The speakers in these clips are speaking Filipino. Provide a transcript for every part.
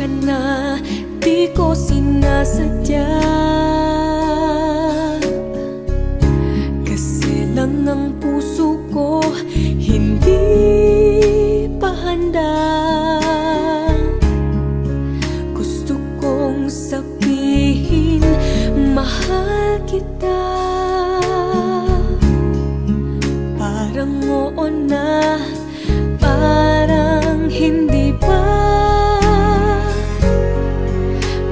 ka na, di ko sinasadya. Kasi lang ang puso ko hindi pa handa. Gusto kong sabihin, mahal kita. Parang oo na, parang hindi pa.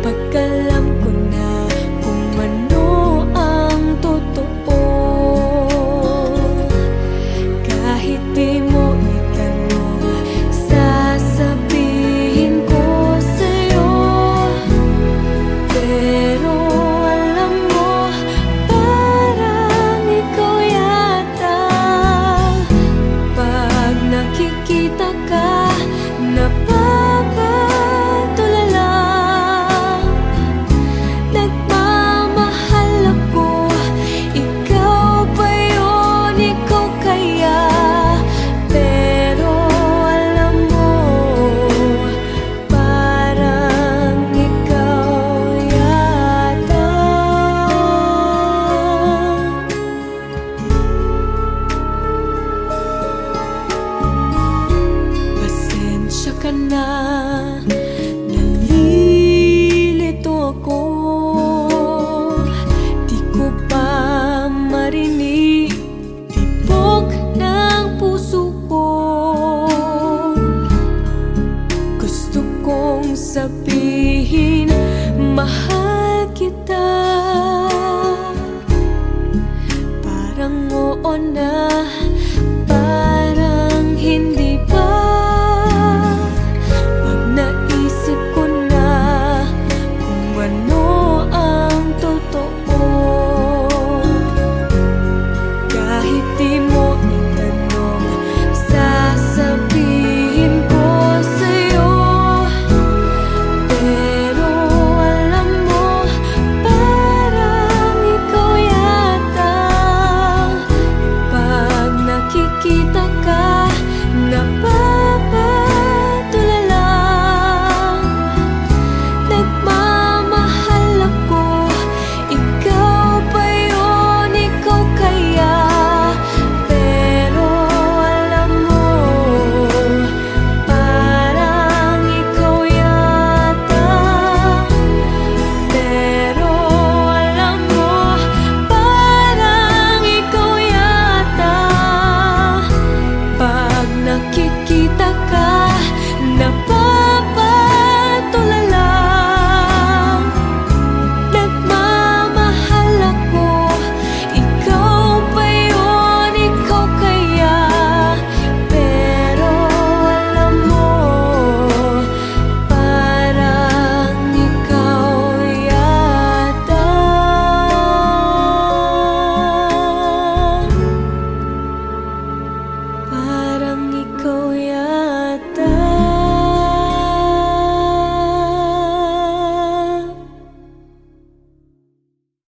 Pagkalam ko na kung ano ang totoo. Kahit di mo itanong, sasabihin ko sa'yo. Pero alam mo, parang ikaw yata. Pag nakikita ka, napapatulala. Nagmamahal ako, ikaw ba yun, ikaw kaya? Pero alam mo, parang ikaw yata. Pasensya ka na, nalilito ako. Di ko pa marinig tibok ng puso ko. Gusto kong sabihin, mahal kita. Parang oo na,